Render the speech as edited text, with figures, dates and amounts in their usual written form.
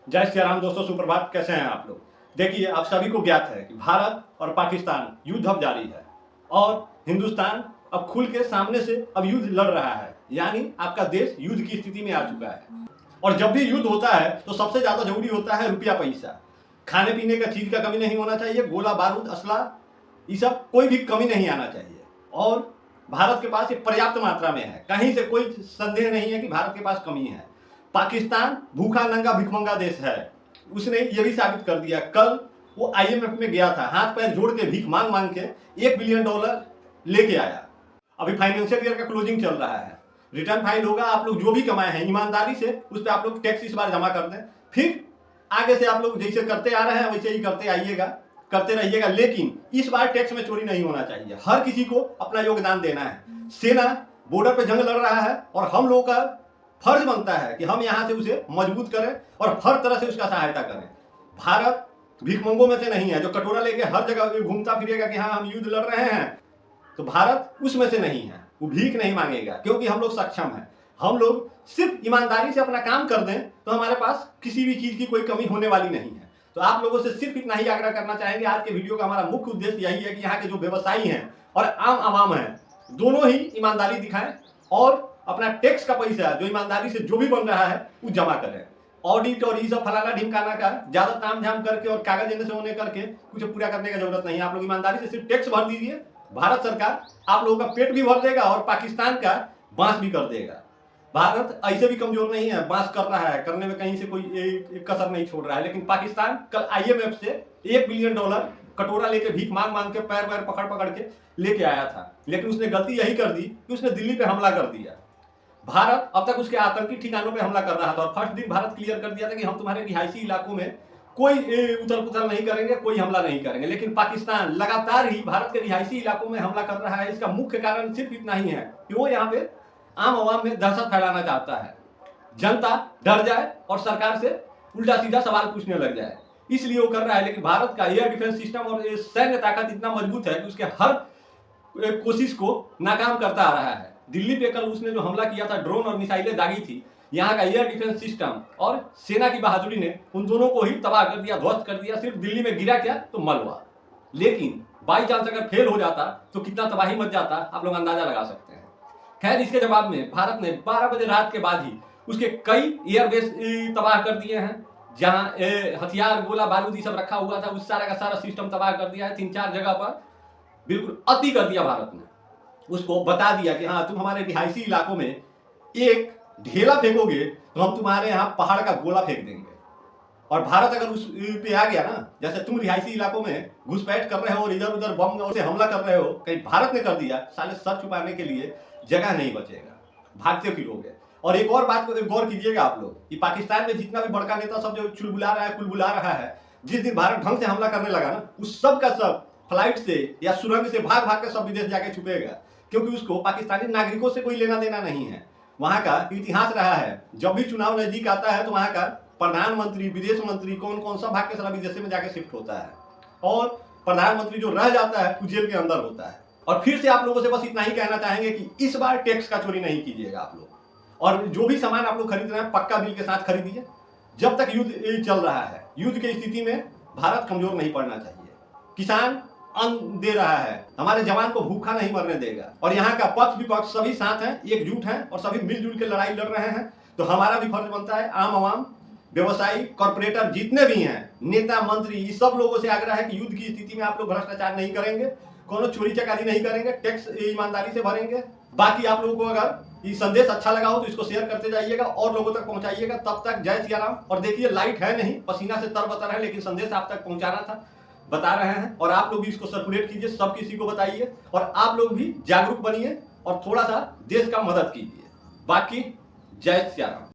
जय श्री राम दोस्तों, सुप्रभात। कैसे हैं आप लोग? देखिए, आप सभी को ज्ञात है कि भारत और पाकिस्तान युद्ध अब जारी है और हिंदुस्तान अब खुल के सामने से अब युद्ध लड़ रहा है। यानी आपका देश युद्ध की स्थिति में आ चुका है। और जब भी युद्ध होता है तो सबसे ज्यादा जरूरी होता है रुपया पैसा। खाने पीने का चीज का कमी नहीं होना चाहिए, गोला बारूद असला ये सब कोई भी कमी नहीं आना चाहिए। और भारत के पास ये पर्याप्त मात्रा में है, कहीं से कोई संदेह नहीं है कि भारत के पास कमी है। पाकिस्तान भूखा नंगा भिखमंगा देश है, उसने ये भी साबित कर दिया। कल वो IMF में गया था, हाथ पैर जोड़ के भीख मांग मांग के $1 बिलियन लेके आया। अभी फाइनेंशियल ईयर का क्लोजिंग चल रहा है, रिटर्न फाइल होगा। आप लोग जो भी कमाए हैं ईमानदारी से उस पर आप लोग टैक्स इस बार जमा कर दें। फिर आगे से आप लोग जैसे करते आ रहे हैं वैसे ही करते आइएगा, करते रहिएगा। लेकिन इस बार टैक्स में चोरी नहीं होना चाहिए। हर किसी को अपना योगदान देना है। सेना बॉर्डर पे जंग लड़ रहा है और हम लोगों का फर्ज बनता है कि हम यहां से उसे मजबूत करें और हर तरह से उसका सहायता करें। भारत भिखमंगों में से नहीं है जो कटोरा लेके हर जगह घूमता फिरेगा कि हाँ हम युद्ध लड़ रहे हैं। तो भारत उसमें से नहीं है, वो भीख नहीं मांगेगा, क्योंकि हम लोग सक्षम हैं। हम लोग सिर्फ ईमानदारी से अपना काम कर दें तो हमारे पास किसी भी चीज की कोई कमी होने वाली नहीं है। तो आप लोगों से सिर्फ इतना ही आग्रह करना चाहेंगे। आज के वीडियो का हमारा मुख्य उद्देश्य यही है कि यहाँ के जो व्यवसायी हैं और आम आवाम है, दोनों ही ईमानदारी दिखाएं और अपना टैक्स का पैसा जो ईमानदारी से जो भी बन रहा है वो जमा करें। ऑडिट और ये सब फलाना ढिमकाना का ज्यादा ताम झाम करके और कागज देने से होने करके कुछ पूरा करने का जरूरत नहीं है। आप लोग ईमानदारी से सिर्फ टैक्स भर दीजिए, भारत सरकार आप लोगों का पेट भी भर देगा और पाकिस्तान का बांस भी कर देगा। भारत ऐसे भी कमजोर नहीं है, बांस कर रहा है, करने में कहीं से कोई एक कसर नहीं छोड़ रहा है। लेकिन पाकिस्तान कल IMF से $1 बिलियन कटोरा लेके भीख मांग मांग के पैर पैर पकड़ पकड़ के लेके आया था। लेकिन उसने गलती यही कर दी कि उसने दिल्ली पे हमला कर दिया। भारत अब तक उसके आतंकी ठिकानों पे हमला कर रहा था और फर्स्ट दिन भारत क्लियर कर दिया था कि हम तुम्हारे रिहायशी इलाकों में कोई उथल पुथल नहीं करेंगे, कोई हमला नहीं करेंगे। लेकिन पाकिस्तान लगातार ही भारत के रिहायशी इलाकों में हमला कर रहा है। इसका मुख्य कारण सिर्फ इतना ही है कि वो यहाँ पे आम आवाम में दहशत फैलाना चाहता है, जनता डर जाए और सरकार से उल्टा सीधा सवाल पूछने लग जाए, इसलिए वो कर रहा है। लेकिन भारत का एयर डिफेंस सिस्टम और सैन्य ताकत इतना मजबूत है कि उसके हर कोशिश को नाकाम करता आ रहा है। दिल्ली पे कल उसने जो हमला किया था, ड्रोन और मिसाइलें दागी थी, यहाँ का एयर डिफेंस सिस्टम और सेना की बहादुरी ने उन दोनों को ही तबाह कर दिया, ध्वस्त कर दिया। सिर्फ दिल्ली में गिरा क्या तो मलबा। लेकिन बाई चांस अगर फेल हो जाता तो कितना तबाही मच जाता आप लोग अंदाजा लगा सकते हैं। खैर, इसके जवाब में भारत ने 12 बजे रात के बाद ही उसके कई एयरबेस तबाह कर दिए हैं। जहां हथियार गोला बारूद ये सब रखा हुआ था, उस सारा का सारा सिस्टम तबाह कर दिया है। 3-4 जगह पर बिल्कुल अति कर दिया भारत ने। उसको बता दिया कि हाँ, तुम हमारे रिहायशी इलाकों में एक ढेला फेंकोगे तो हम तुम्हारे यहाँ पहाड़ का गोला फेंक देंगे। और भारत अगर उस पे आ गया ना, जैसे तुम रिहायशी इलाकों में घुसपैठ कर रहे हो और इधर उधर बम से हमला कर रहे हो, कहीं भारत ने कर दिया, साले सर छुपाने के लिए जगह नहीं बचेगा, भागते फिरोगे। और एक और बात को गौर कीजिएगा आप लोग कि पाकिस्तान में जितना भी बड़का नेता सब जो चुलबुला रहा है, कुलबुला रहा है, जिस दिन भारत ढंग से हमला करने लगा ना, उस सब का सब फ्लाइट से या सुरंग से भाग भाग के सब विदेश जाके छुपेगा। क्योंकि उसको पाकिस्तानी नागरिकों से कोई लेना देना नहीं है। वहां का इतिहास रहा है, जब भी चुनाव नजदीक आता है तो वहां का प्रधानमंत्री, विदेश मंत्री कौन कौन सा भाग के सारा विदेश में जाके शिफ्ट होता है और प्रधानमंत्री जो रह जाता है वो जेल के अंदर होता है। और फिर से आप लोगों से बस इतना ही कहना चाहेंगे कि इस बार टैक्स का चोरी नहीं कीजिएगा आप लोग। और जो भी सामान आप लोग खरीद रहे हैं पक्का बिल के साथ खरीदिए। जब तक युद्ध चल रहा है, युद्ध की स्थिति में भारत कमजोर नहीं पड़ना चाहिए। किसान अन्न दे रहा है, हमारे जवान को भूखा नहीं मरने देगा। और यहाँ का पक्ष विपक्ष सभी साथ हैं, एकजुट हैं और सभी मिलजुल के लड़ाई लड़ रहे हैं। तो हमारा भी फर्ज बनता है, आम आवाम, व्यवसायी, कॉर्पोरेटर जितने भी हैं, नेता मंत्री, ये सब लोगों से आग्रह है कि युद्ध की स्थिति में आप लोग भ्रष्टाचार नहीं करेंगे, कोनो चोरी चकारी नहीं करेंगे, टैक्स ईमानदारी से भरेंगे। बाकी आप लोगों को अगर ये संदेश अच्छा लगा हो तो इसको शेयर करते जाइएगा और लोगों तक पहुंचाइएगा। तब तक जय सिया राम। और देखिए, लाइट है नहीं, पसीना से तरबतर है, लेकिन संदेश आप तक पहुंचाना था, बता रहे हैं। और आप लोग भी इसको सर्कुलेट कीजिए, सब किसी को बताइए और आप लोग भी जागरूक बनिए और थोड़ा सा देश का मदद कीजिए। बाकी जय सिया राम।